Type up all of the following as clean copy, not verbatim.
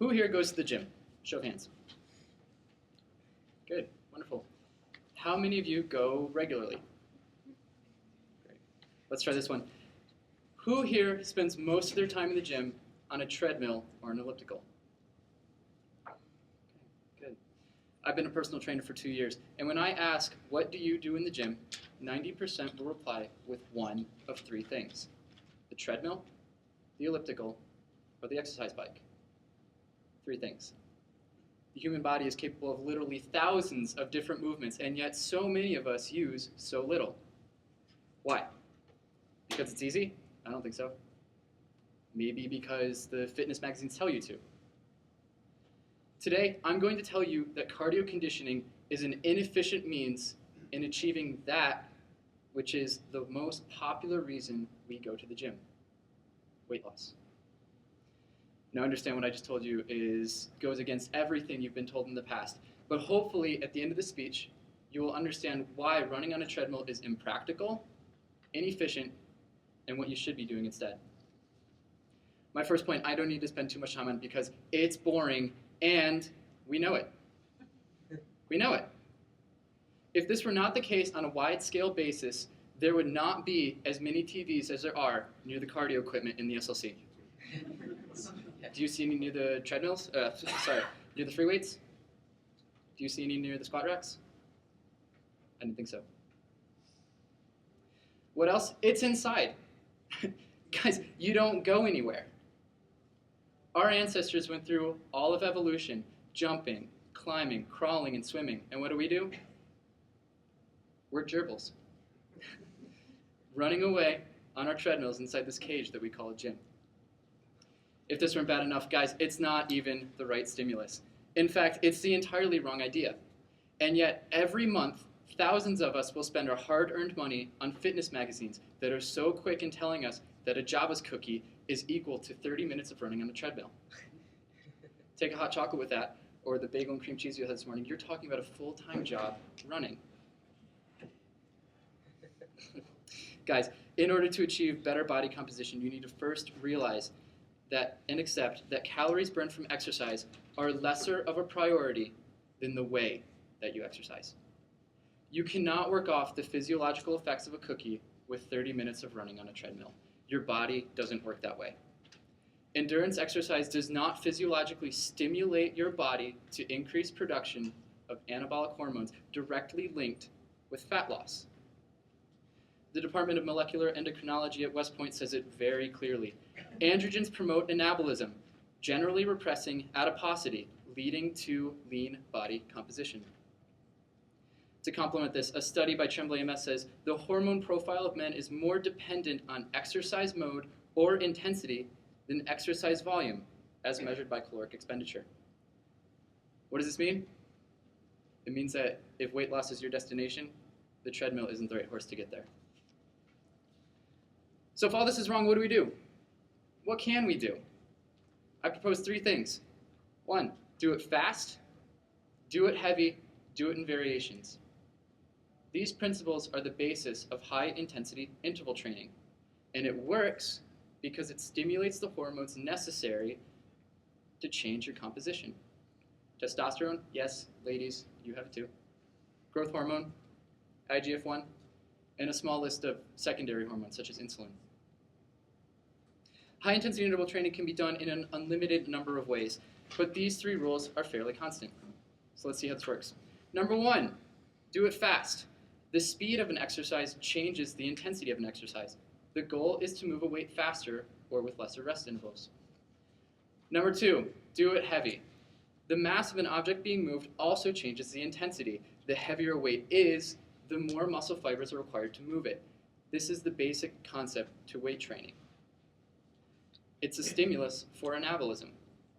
Who here goes to the gym? Show of hands. Good, wonderful. How many of you go regularly? Great. Let's try this one. Who here spends most of their time in the gym on a treadmill or an elliptical? Okay, good. I've been a personal trainer for 2 years, and when I ask, what do you do in the gym, 90% will reply with one of three things: the treadmill, the elliptical, or the exercise bike. Three things. The human body is capable of literally thousands of different movements, and yet so many of us use so little. Why? Because it's easy? I don't think so. Maybe because the fitness magazines tell you to. Today, I'm going to tell you that cardio conditioning is an inefficient means in achieving that which is the most popular reason we go to the gym: weight loss. Now understand what I just told you goes against everything you've been told in the past, but hopefully at the end of the speech, you will understand why running on a treadmill is impractical, inefficient, and what you should be doing instead. My first point, I don't need to spend too much time on it because it's boring and we know it. We know it. If this were not the case on a wide-scale basis, there would not be as many TVs as there are near the cardio equipment in the SLC. Do you see any near the treadmills? Near the free weights? Do you see any near the squat racks? I didn't think so. What else? It's inside. Guys, you don't go anywhere. Our ancestors went through all of evolution, jumping, climbing, crawling, and swimming. And what do? We're gerbils. Running away on our treadmills inside this cage that we call a gym. If this weren't bad enough, guys, it's not even the right stimulus. In fact, it's the entirely wrong idea. And yet, every month, thousands of us will spend our hard-earned money on fitness magazines that are so quick in telling us that a Java's cookie is equal to 30 minutes of running on a treadmill. Take a hot chocolate with that, or the bagel and cream cheese you had this morning. You're talking about a full-time job running. Guys, in order to achieve better body composition, you need to first realize that and accept that calories burned from exercise are lesser of a priority than the way that you exercise. You cannot work off the physiological effects of a cookie with 30 minutes of running on a treadmill. Your body doesn't work that way. Endurance exercise does not physiologically stimulate your body to increase production of anabolic hormones directly linked with fat loss. The Department of Molecular Endocrinology at West Point says it very clearly. Androgens promote anabolism, generally repressing adiposity, leading to lean body composition. To complement this, a study by Tremblay MS says the hormone profile of men is more dependent on exercise mode or intensity than exercise volume, as measured by caloric expenditure. What does this mean? It means that if weight loss is your destination, the treadmill isn't the right horse to get there. So if all this is wrong, what do? What can we do? I propose three things. 1, do it fast, do it heavy, do it in variations. These principles are the basis of high-intensity interval training, and it works because it stimulates the hormones necessary to change your composition. Testosterone, yes, ladies, you have it too. Growth hormone, IGF-1, and a small list of secondary hormones such as insulin. High-intensity interval training can be done in an unlimited number of ways, but these three rules are fairly constant. So let's see how this works. Number 1, do it fast. The speed of an exercise changes the intensity of an exercise. The goal is to move a weight faster or with lesser rest intervals. Number 2, do it heavy. The mass of an object being moved also changes the intensity. The heavier a weight is, the more muscle fibers are required to move it. This is the basic concept to weight training. It's a stimulus for anabolism,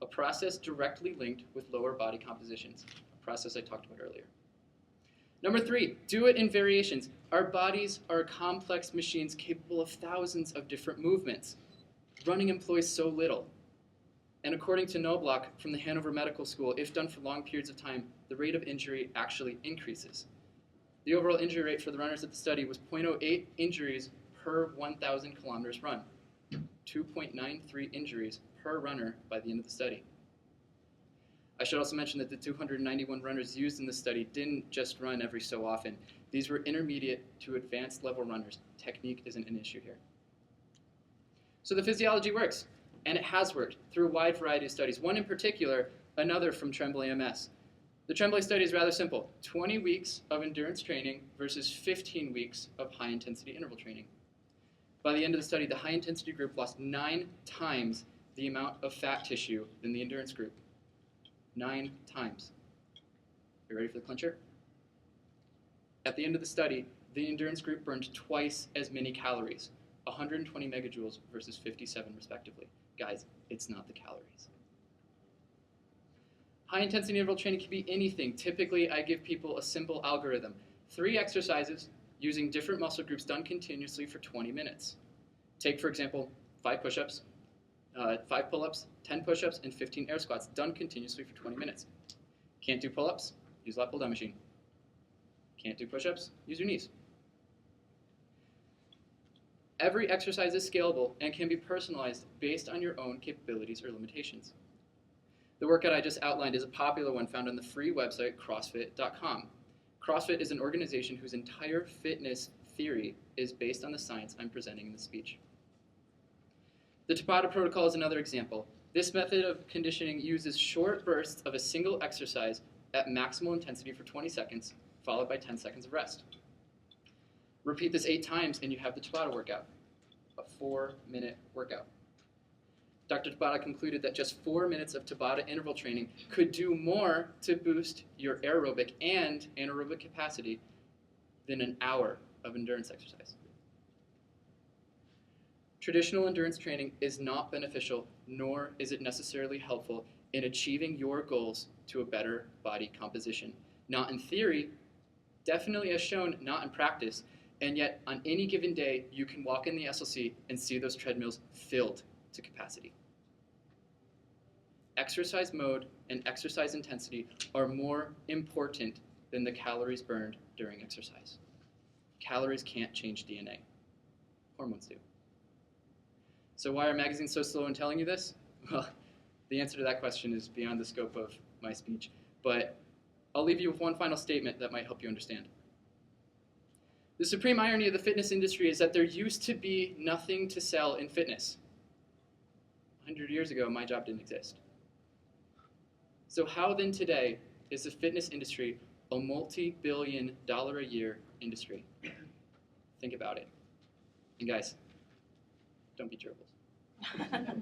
a process directly linked with lower body compositions, a process I talked about earlier. Number 3, do it in variations. Our bodies are complex machines capable of thousands of different movements. Running employs so little. And according to Knobloch from the Hanover Medical School, if done for long periods of time, the rate of injury actually increases. The overall injury rate for the runners at the study was 0.08 injuries per 1,000 kilometers run, 2.93 injuries per runner by the end of the study. I should also mention that the 291 runners used in the study didn't just run every so often. These were intermediate to advanced level runners. Technique isn't an issue here. So the physiology works, and it has worked through a wide variety of studies. One in particular, another from Tremblay MS. The Tremblay study is rather simple. 20 weeks of endurance training versus 15 weeks of high-intensity interval training. By the end of the study, the high-intensity group lost 9 times the amount of fat tissue than the endurance group. 9 times. You ready for the clincher? At the end of the study, the endurance group burned twice as many calories, 120 megajoules versus 57 respectively. Guys, it's not the calories. High-intensity interval training can be anything. Typically, I give people a simple algorithm. 3 exercises using different muscle groups done continuously for 20 minutes. Take, for example, 5 push-ups, 5 pull-ups, 10 push-ups, and 15 air squats done continuously for 20 minutes. Can't do pull-ups? Use a lat pull-down machine. Can't do push-ups? Use your knees. Every exercise is scalable and can be personalized based on your own capabilities or limitations. The workout I just outlined is a popular one found on the free website CrossFit.com. CrossFit is an organization whose entire fitness theory is based on the science I'm presenting in this speech. The Tabata protocol is another example. This method of conditioning uses short bursts of a single exercise at maximal intensity for 20 seconds, followed by 10 seconds of rest. Repeat this 8 times and you have the Tabata workout, a 4-minute workout. Dr. Tabata concluded that just 4 minutes of Tabata interval training could do more to boost your aerobic and anaerobic capacity than an hour of endurance exercise. Traditional endurance training is not beneficial, nor is it necessarily helpful in achieving your goals to a better body composition. Not in theory, definitely as shown, not in practice, and yet on any given day, you can walk in the SLC and see those treadmills filled to capacity. Exercise mode and exercise intensity are more important than the calories burned during exercise. Calories can't change DNA. Hormones do. So why are magazines so slow in telling you this? Well, the answer to that question is beyond the scope of my speech, but I'll leave you with one final statement that might help you understand. The supreme irony of the fitness industry is that there used to be nothing to sell in fitness. 100 years ago, my job didn't exist. So how then today is the fitness industry a multi-billion-dollar-a-year industry? Think about it. And guys, don't be gerbils.